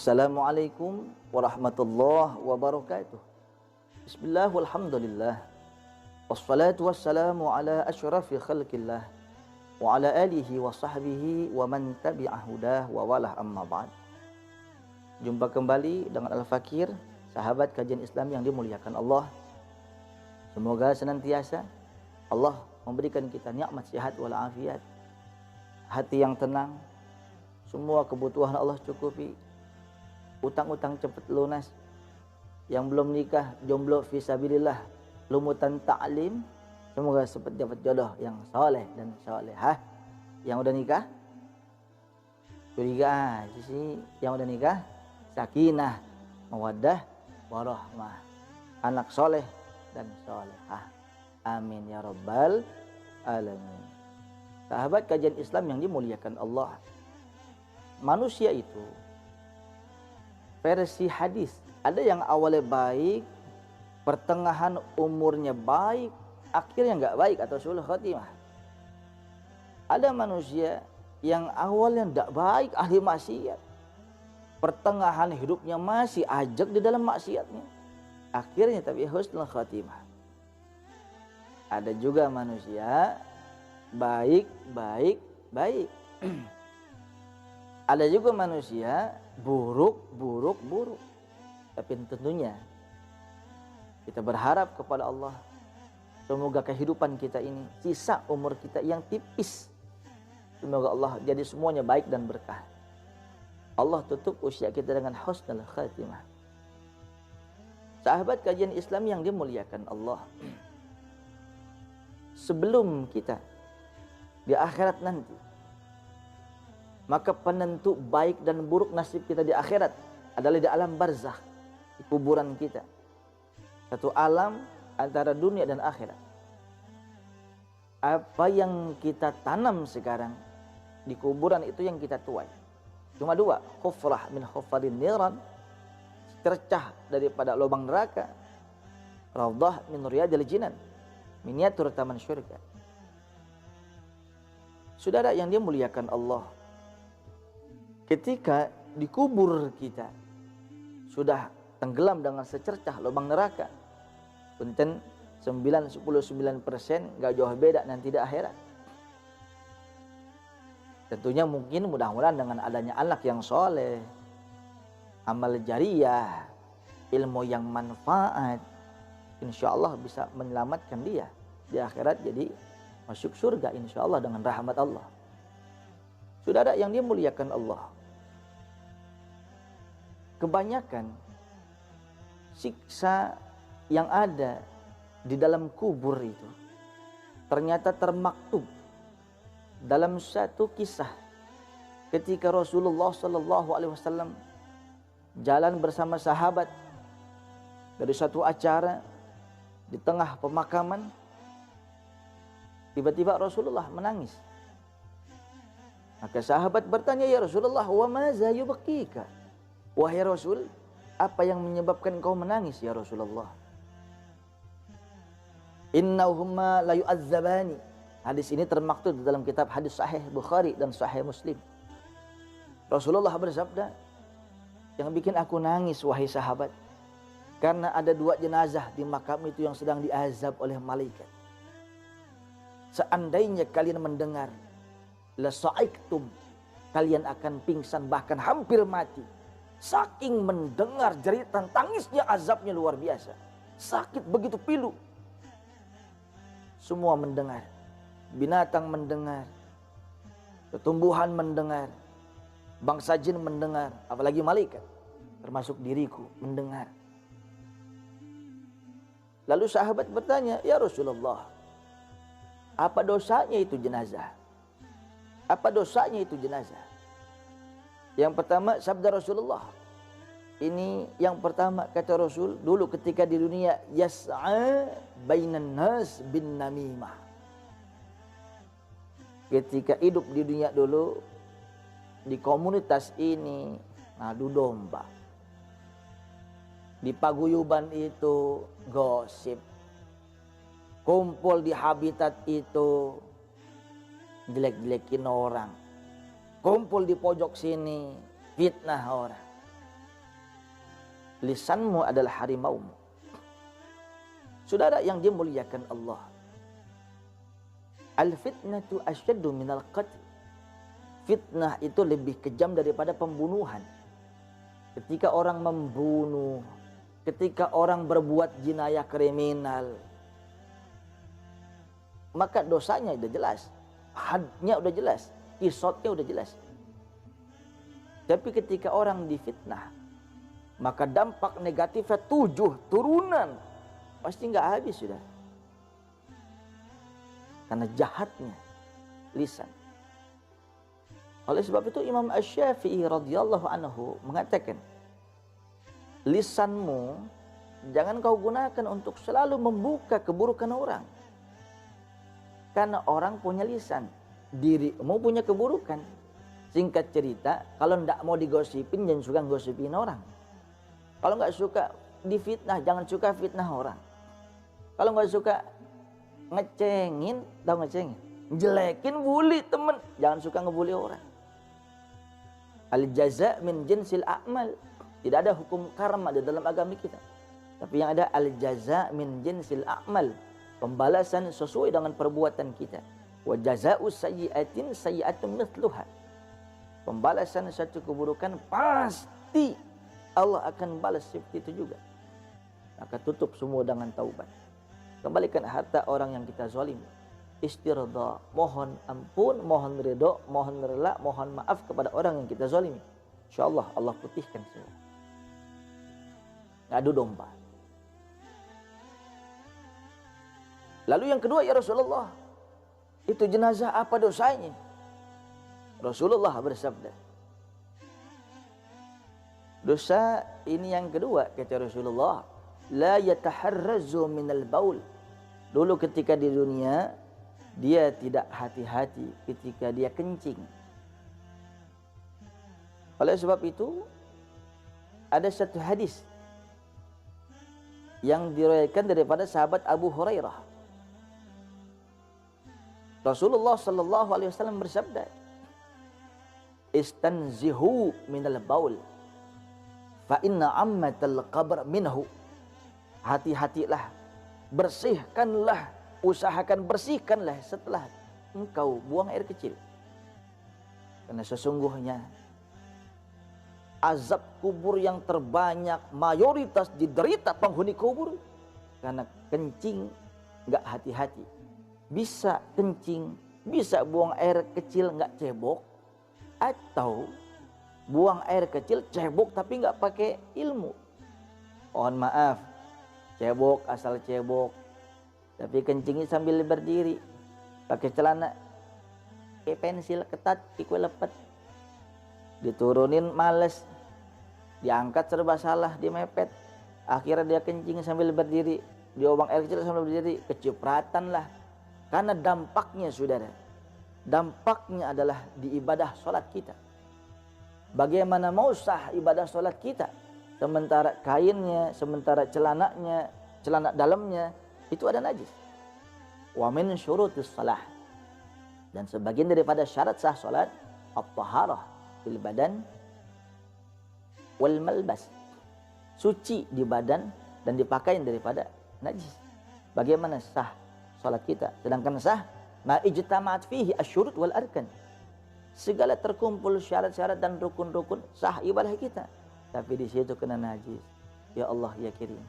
Assalamualaikum warahmatullahi wabarakatuh. Bismillah walhamdulillah. Wassalatu wassalamu ala asyrafi khalqillah wa ala alihi wa sahbihi wa man tabi'ah hudah wa walah amma ba'd. Jumpa kembali dengan Al-Fakir, sahabat kajian Islam yang dimuliakan Allah. Semoga senantiasa Allah memberikan kita nikmat sehat wal afiat, hati yang tenang, semua kebutuhan Allah cukupi, utang-utang cepat lunas, yang belum nikah jomblo fisabilillah, lumutan ta'lim, semoga cepat dapat jodoh yang soleh dan solehah. Yang udah nikah curiga aja sih, yang udah nikah sakinah, mawaddah, warahmah, anak soleh dan solehah, amin ya rabbal alamin. Sahabat kajian Islam yang dimuliakan Allah, manusia itu versi hadis, ada yang awalnya baik, pertengahan umurnya baik, akhirnya nggak baik atau sulh khotimah. Ada manusia yang awalnya tidak baik, ahli maksiat, pertengahan hidupnya masih ajak di dalam maksiatnya, akhirnya tapi husnul khotimah. Ada juga manusia baik. Ada juga manusia buruk. Tapi tentunya kita berharap kepada Allah, semoga kehidupan kita ini, sisa umur kita yang tipis, semoga Allah jadi semuanya baik dan berkah. Allah tutup usia kita dengan husnul khatimah. Sahabat kajian Islam yang dimuliakan Allah, sebelum kita di akhirat nanti, maka penentu baik dan buruk nasib kita di akhirat adalah di alam barzakh, di kuburan kita. Satu alam antara dunia dan akhirat. Apa yang kita tanam sekarang di kuburan itu yang kita tuai. Cuma dua, khufrah min khuffarin niran, cercah daripada lubang neraka, raudhah min riyadil jinan, miniatur taman syurga. Saudara yang dimuliakan Allah, ketika dikubur kita sudah tenggelam dengan secercah lubang neraka, punten 9-10-9% gak jauh beda nanti di akhirat. Tentunya mungkin mudah-mudahan dengan adanya anak yang soleh, amal jariyah, ilmu yang manfaat, insya Allah bisa menyelamatkan dia di akhirat jadi masuk surga insya Allah dengan rahmat Allah. Saudara yang dimuliakan Allah, kebanyakan siksa yang ada di dalam kubur itu ternyata termaktub dalam satu kisah ketika Rasulullah SAW jalan bersama sahabat dari satu acara di tengah pemakaman. Tiba-tiba Rasulullah menangis. Maka sahabat bertanya, ya Rasulullah, wa maza yubkika? Wahai Rasul, apa yang menyebabkan kau menangis ya Rasulullah? Innahumma la yu'azzabani. Hadis ini termaktub di dalam kitab hadis sahih Bukhari dan sahih Muslim. Rasulullah bersabda, yang bikin aku nangis wahai sahabat, karena ada dua jenazah di makam itu yang sedang diazab oleh malaikat. Seandainya kalian mendengar, la sa'iktum, kalian akan pingsan bahkan hampir mati. Saking mendengar jeritan tangisnya, azabnya luar biasa. Sakit begitu pilu. Semua mendengar. Binatang mendengar. Tumbuhan mendengar. Bangsa jin mendengar. Apalagi malaikat. Termasuk diriku mendengar. Lalu sahabat bertanya, ya Rasulullah, apa dosanya itu jenazah? Apa dosanya itu jenazah? Yang pertama sabda Rasulullah. Ini yang pertama kata Rasul dulu ketika di dunia, yas'a bainan nas bin namimah. Ketika hidup di dunia dulu, di komunitas ini ngadu domba. Di paguyuban itu gosip. Kumpul di habitat itu jelek-jelekin orang. Kumpul di pojok sini fitnah orang. Lisanmu adalah harimaumu. Saudara yang dimuliakan Allah, al-fitnatu asyaddu minal qatl. Fitnah itu lebih kejam daripada pembunuhan. Ketika orang membunuh, ketika orang berbuat jinayah kriminal, maka dosanya udah jelas, hadnya udah jelas, qisasnya udah jelas. Tapi ketika orang difitnah, maka dampak negatifnya 7 turunan. Pasti nggak habis sudah. Karena jahatnya lisan. Oleh sebab itu Imam Asy-Syafi'i radhiyallahu anhu mengatakan, lisanmu jangan kau gunakan untuk selalu membuka keburukan orang. Karena orang punya lisan, dirimu punya keburukan. Singkat cerita, kalau ndak mau digosipin, jangan suka gosipin orang. Kalau nggak suka difitnah, jangan suka fitnah orang. Kalau nggak suka ngecengin, tahu ngecengin, jelekin, bully temen, jangan suka ngebully orang. Al jaza min jinsil a'mal. Tidak ada hukum karma di dalam agama kita. Tapi yang ada al jaza min jinsil a'mal. Pembalasan sesuai dengan perbuatan kita. Wa jazaa'u sayyi'atin sayyi'atun mithluha. Pembalasan satu keburukan pasti Allah akan balas seperti itu juga. Maka tutup semua dengan taubat. Kembalikan harta orang yang kita zalimi. Istirda, mohon ampun, mohon ridho, mohon rela, mohon maaf kepada orang yang kita zalimi. InsyaAllah Allah putihkan semua. Ngadu domba. Lalu yang kedua, ya Rasulullah, itu jenazah apa dosanya? Rasulullah bersabda, dosa ini yang kedua, kata Rasulullah, la yataharrazu minal baul. Dulu ketika di dunia, dia tidak hati-hati ketika dia kencing. Oleh sebab itu, ada satu hadis yang diriwayatkan daripada sahabat Abu Hurairah. Rasulullah sallallahu alaihi wasallam bersabda, istanzihu minal baul fa inna ammatal qabr minhu. Hati-hatilah, bersihkanlah, usahakan bersihkanlah setelah engkau buang air kecil. Karena sesungguhnya azab kubur yang terbanyak mayoritas diderita penghuni kubur karena kencing enggak hati-hati. Bisa kencing, bisa buang air kecil enggak cebok, atau buang air kecil cebok tapi enggak pakai ilmu. Mohon maaf, cebok asal cebok, tapi kencingnya sambil berdiri, pakai celana, pakai pensil ketat, ikut lepet, diturunin males, diangkat serba salah, dimepet, akhirnya dia kencing sambil berdiri, dia buang air kecil sambil berdiri, kecipratan lah. Karena dampaknya saudara, dampaknya adalah di ibadah sholat kita. Bagaimana mau sah ibadah sholat kita, sementara kainnya, sementara celananya, celana dalamnya itu ada najis. Wa min syurutis shalah, dan sebagian daripada syarat sah salat at-taharah fil badan wal malbas, suci di badan dan dipakaian daripada najis. Bagaimana sah salat kita? Sedangkan sah ma ijtama'at fihi asyurut wal arkan, segala terkumpul syarat-syarat dan rukun-rukun sah ibadah kita, tapi di situ kena najis. Ya Allah ya Karim.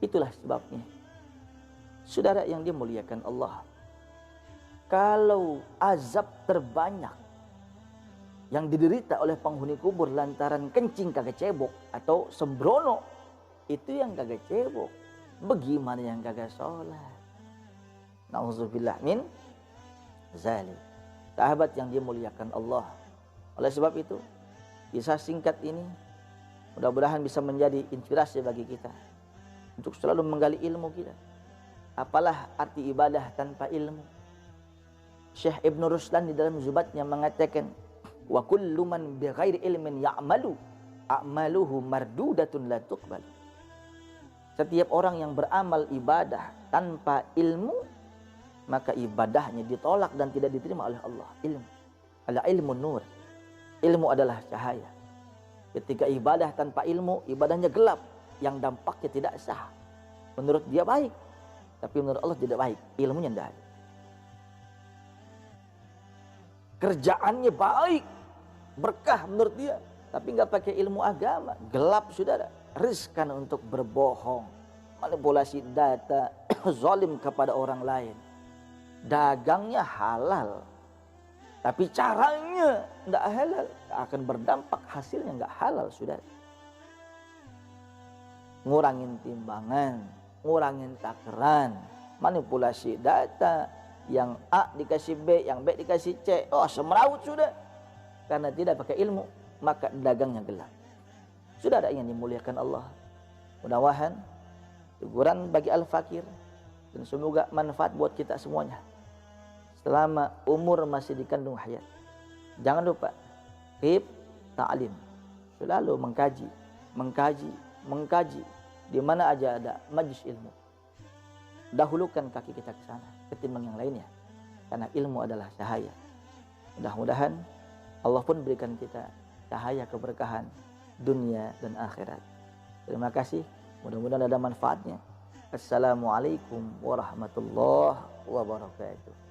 Itulah sebabnya, saudara yang dimuliakan Allah, kalau azab terbanyak yang diderita oleh penghuni kubur lantaran kencing kagak cebok atau sembrono, itu yang kagak cebok, bagaimana yang kagak sholat? Nauzubillah min zalim. Sahabat yang dimuliakan Allah, oleh sebab itu kisah singkat ini mudah-mudahan bisa menjadi inspirasi bagi kita untuk selalu menggali ilmu kita. Apalah arti ibadah tanpa ilmu? Syekh Ibn Ruslan di dalam Zubatnya mengatakan, wa kullu man bighairi ilmin ya'malu a'maluhu mardudatun la tuqbal. Setiap orang yang beramal ibadah tanpa ilmu, maka ibadahnya ditolak dan tidak diterima oleh Allah. Ilmu, ala ilmu nur. Ilmu adalah cahaya. Ketika ibadah tanpa ilmu, ibadahnya gelap, yang dampaknya tidak sah. Menurut dia baik, tapi menurut Allah tidak baik, ilmunya tidak ada. Kerjaannya baik, berkah menurut dia, tapi nggak pakai ilmu agama, gelap saudara. Riskan untuk berbohong, manipulasi data, zalim kepada orang lain. Dagangnya halal, tapi caranya tidak halal, akan berdampak hasilnya nggak halal saudara. Ngurangin timbangan, ngurangin takaran, manipulasi data, yang A dikasih B, yang B dikasih C, oh semeraut sudah. Karena tidak pakai ilmu, maka dagangnya gelap. Saudara yang dimuliakan Allah, mudah-mudahan teguran bagi al-fakir, dan semoga manfaat buat kita semuanya selama umur masih dikandung hayat. Jangan lupa hib ta'lim, selalu mengkaji di mana aja ada majlis ilmu. Dahulukan kaki kita ke sana ketimbang yang lainnya, karena ilmu adalah cahaya. Mudah-mudahan Allah pun berikan kita cahaya keberkahan dunia dan akhirat. Terima kasih, mudah-mudahan ada manfaatnya. Assalamualaikum warahmatullahi wabarakatuh.